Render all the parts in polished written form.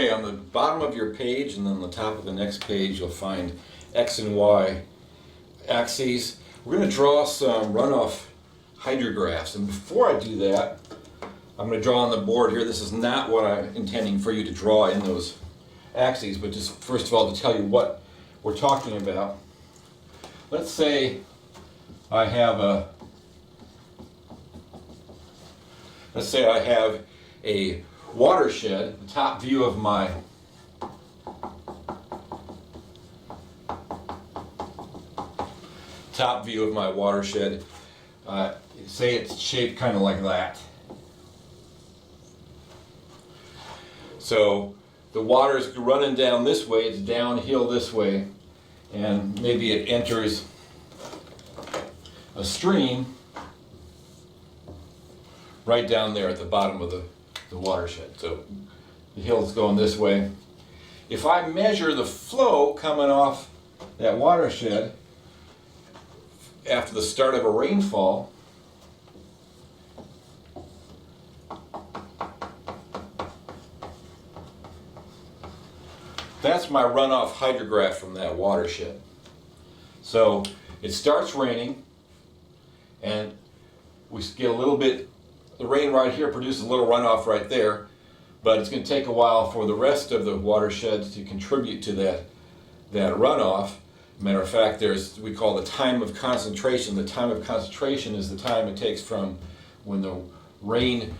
Okay, on the bottom of your page and then the top of the next page you'll find X and Y axes. We're going to draw some runoff hydrographs, and before I do that I'm going to draw on the board here. This is not what I'm intending for you to draw in those axes, but just first of all to tell you what we're talking about. Let's say I have a watershed, the top view of my watershed. Say it's shaped kind of like that. So the water is running down this way, it's downhill this way, and maybe it enters a stream right down there at the bottom of the watershed. So the hill's going this way. If I measure the flow coming off that watershed after the start of a rainfall, that's my runoff hydrograph from that watershed. So it starts raining and we get a little bit, the rain right here produces a little runoff right there, but it's going to take a while for the rest of the watershed to contribute to that runoff. Matter of fact, we call the time of concentration. The time of concentration is the time it takes from when the rain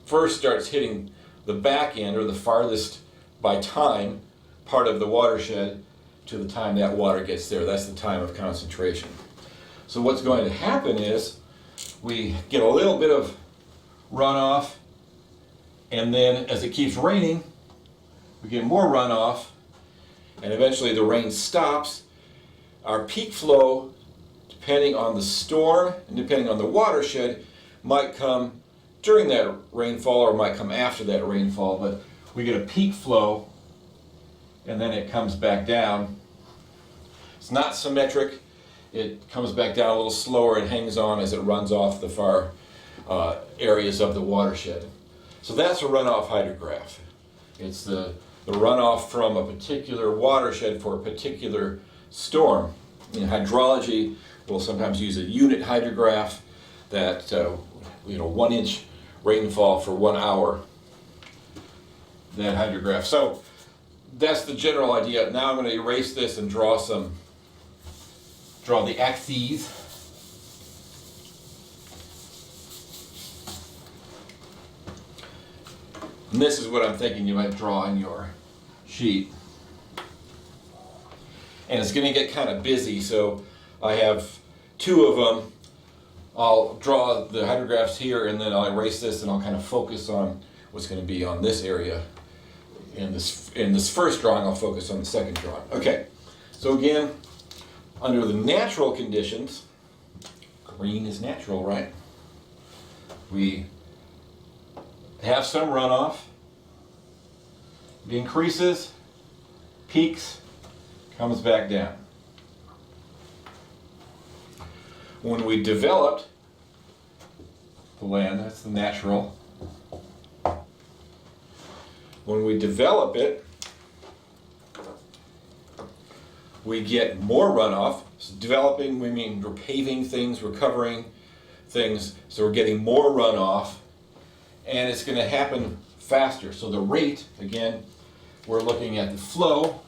first starts hitting the back end, or the farthest by time part of the watershed, to the time that water gets there. That's the time of concentration. So what's going to happen is we get a little bit of runoff, and then as it keeps raining we get more runoff, and eventually the rain stops. Our peak flow, depending on the storm and depending on the watershed, might come during that rainfall or might come after that rainfall, but we get a peak flow and then it comes back down. It's not symmetric. It comes back down a little slower. It hangs on as it runs off the far areas of the watershed. So that's a runoff hydrograph. It's the runoff from a particular watershed for a particular storm. In hydrology, we'll sometimes use a unit hydrograph, that 1 inch rainfall for 1 hour, that hydrograph. So that's the general idea. Now I'm going to erase this and draw the axes. And this is what I'm thinking you might draw in your sheet. And it's going to get kind of busy, so I have 2 of them. I'll draw the hydrographs here, and then I'll erase this, and I'll kind of focus on what's going to be on this area. In this first drawing, I'll focus on the second drawing. Okay, so again, under the natural conditions, green is natural, right? We have some runoff. It increases, peaks, comes back down. When we developed the land, that's the natural. When we develop it, we get more runoff. So developing, we mean we're paving things, we're covering things, so we're getting more runoff, and it's going to happen faster. So the rate, again, we're looking at the flow,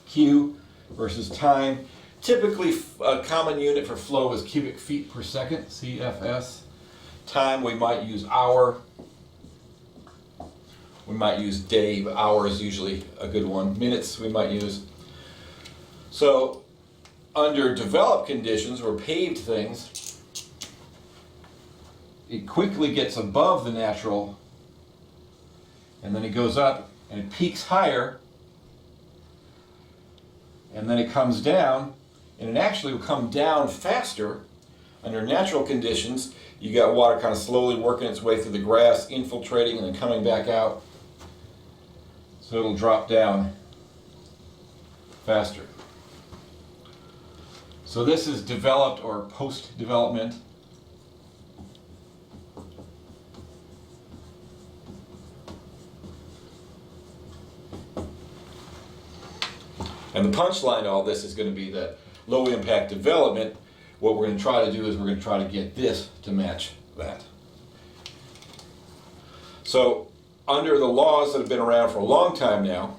Q, versus time. Typically, a common unit for flow is cubic feet per second, CFS. Time, we might use hour. We might use day, but hour is usually a good one. Minutes we might use. So under developed conditions or paved things, it quickly gets above the natural, and then it goes up and it peaks higher, and then it comes down, and it actually will come down faster. Under natural conditions, you got water kind of slowly working its way through the grass, infiltrating and then coming back out. So it'll drop down faster. So this is developed or post-development. And the punchline to all this is going to be that low impact development. What we're going to try to do is we're going to try to get this to match that. So under the laws that have been around for a long time now,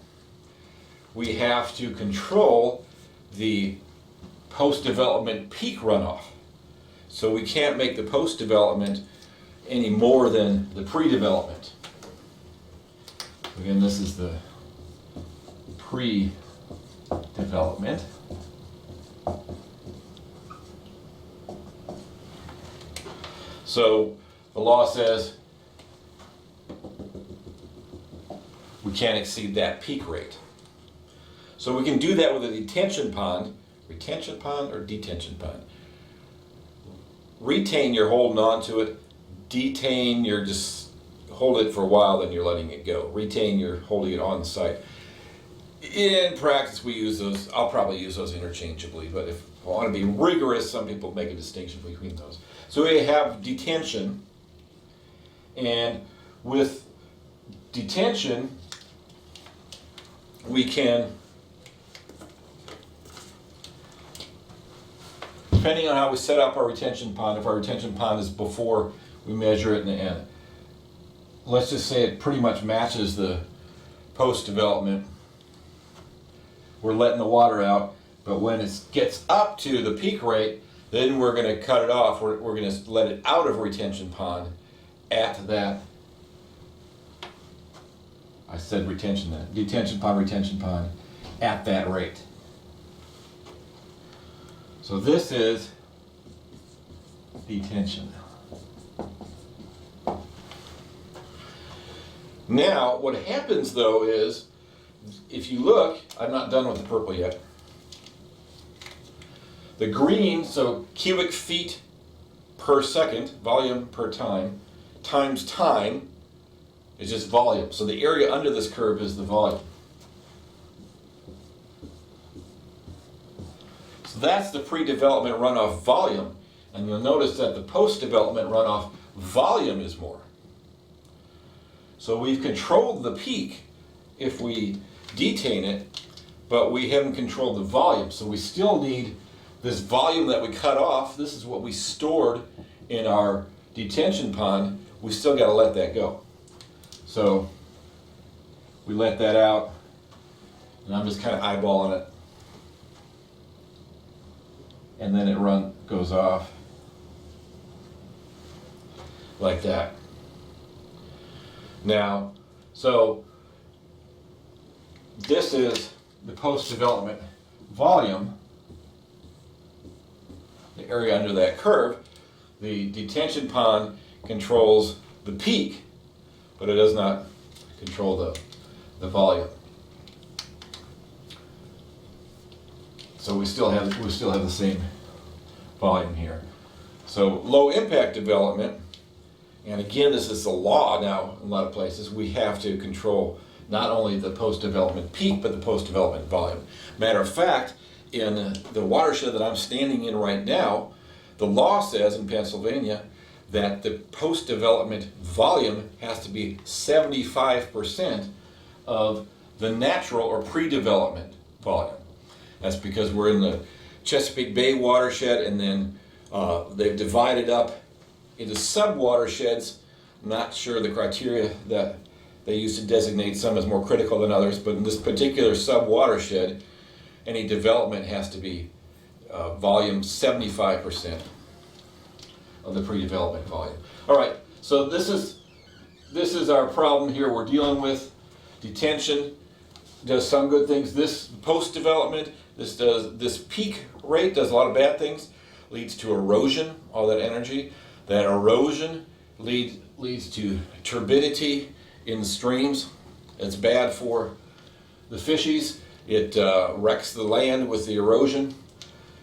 we have to control the post-development peak runoff. So we can't make the post-development any more than the pre-development. Again, this is the pre-development. So the law says we can't exceed that peak rate. So we can do that with a detention pond. Retention pond or detention pond? Retain, you're holding on to it. Detain, you're just hold it for a while, then you're letting it go. Retain, you're holding it on the site. In practice, we use those. I'll probably use those interchangeably, but if I want to be rigorous, some people make a distinction between those. So we have detention, and with detention, we can, depending on how we set up our retention pond, if our retention pond is before we measure it in the end, let's just say it pretty much matches the post-development. We're letting the water out, but when it gets up to the peak rate, then we're going to cut it off. We're going to let it out of retention pond at that, I said retention then, detention pond, at that rate. So this is detention. Now, what happens though is, if you look, I'm not done with the purple yet. The green, so cubic feet per second, volume per time, times time is just volume. So the area under this curve is the volume. So that's the pre-development runoff volume. And you'll notice that the post-development runoff volume is more. So we've controlled the peak if we detain it, but we haven't controlled the volume. So we still need this volume that we cut off. This is what we stored in our detention pond. We still got to let that go. So we let that out, and I'm just kind of eyeballing it. And then it goes off like that. Now, so this is the post-development volume, the area under that curve. The detention pond controls the peak, but it does not control the volume. So we still have the same volume here. So low impact development, and again, this is the law now in a lot of places, we have to control not only the post-development peak, but the post-development volume. Matter of fact, in the watershed that I'm standing in right now, the law says in Pennsylvania that the post-development volume has to be 75% of the natural or pre-development volume. That's because we're in the Chesapeake Bay watershed, and then they've divided up into sub-watersheds. I'm not sure the criteria that they use to designate some as more critical than others, but in this particular sub-watershed, any development has to be volume 75% of the pre-development volume. All right, so this is our problem here we're dealing with. Detention does some good things. This post-development, this peak rate does a lot of bad things. Leads to erosion, all that energy. That erosion leads to turbidity in the streams. It's bad for the fishies. It wrecks the land with the erosion.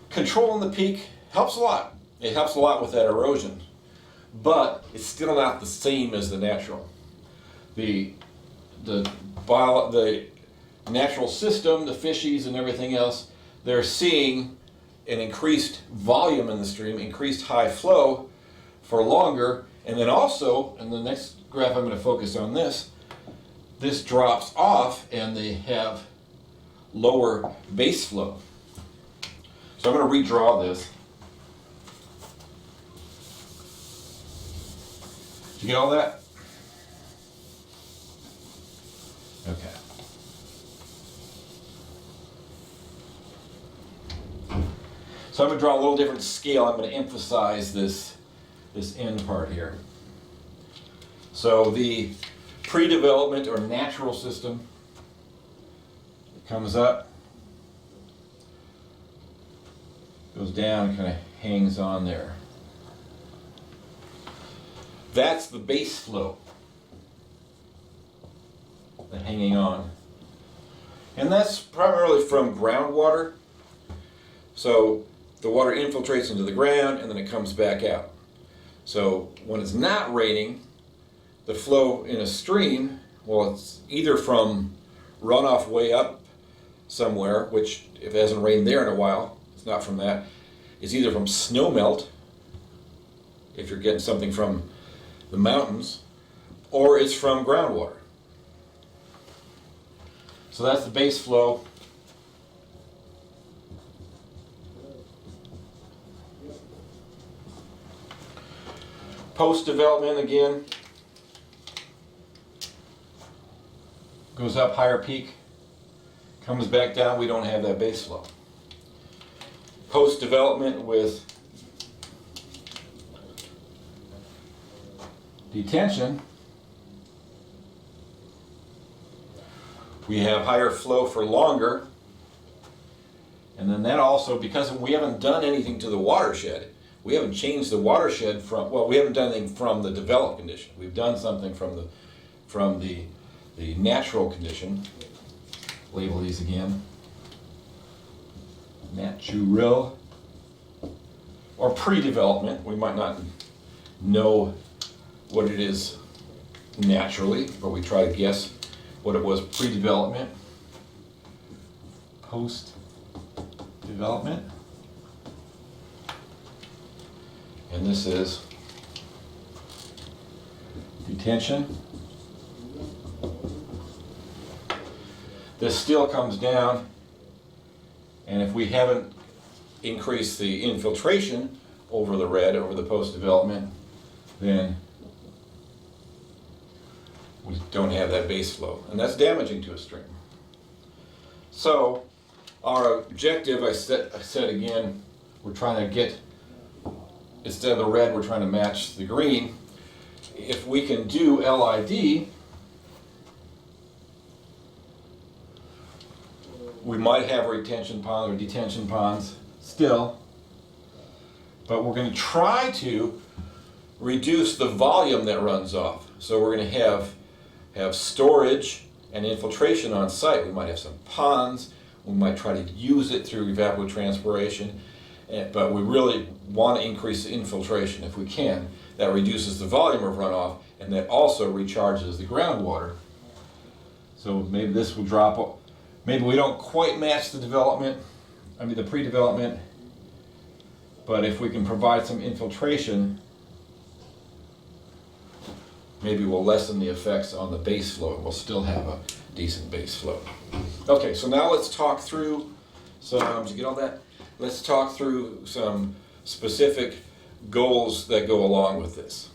Controlling the peak helps a lot. It helps a lot with that erosion, but it's still not the same as the natural. The natural system, the fishies and everything else, they're seeing an increased volume in the stream, increased high flow for longer, and then also, in the next graph I'm going to focus on this drops off and they have lower base flow. So I'm going to redraw this. Did you get all that? Okay. So I'm going to draw a little different scale. I'm going to emphasize this end part here. So the pre-development or natural system comes up, goes down, and kind of hangs on there. That's the base flow, the hanging on. And that's primarily from groundwater. So the water infiltrates into the ground and then it comes back out. So when it's not raining, the flow in a stream, well, it's either from runoff way up somewhere, which if it hasn't rained there in a while, it's not from that. It's either from snow melt, if you're getting something from the mountains, or it's from groundwater. So that's the base flow. Post-development again, goes up higher peak, comes back down, we don't have that base flow. Post-development with detention, we have higher flow for longer, and then that also, because we haven't done anything to the watershed, we haven't changed the watershed from, well, we haven't done anything from the developed condition. We've done something from the natural condition. Label these again. Natural or pre-development. We might not know what it is naturally, but we try to guess what it was pre-development. Post-development. And this is detention. This still comes down, and if we haven't increased the infiltration over the red, over the post-development, then we don't have that base flow, and that's damaging to a stream. So our objective, I said again, we're trying to get, instead of the red, we're trying to match the green. If we can do LID, we might have retention ponds or detention ponds still, but we're going to try to reduce the volume that runs off. So we're going to have storage and infiltration on site. We might have some ponds. We might try to use it through evapotranspiration, but we really want to increase the infiltration if we can. That reduces the volume of runoff, and that also recharges the groundwater. So maybe this will drop. Maybe we don't quite match the the pre-development, but if we can provide some infiltration, maybe we'll lessen the effects on the base flow and we'll still have a decent base flow. Okay, so now let's talk through some, did you get all that? Let's talk through some specific goals that go along with this.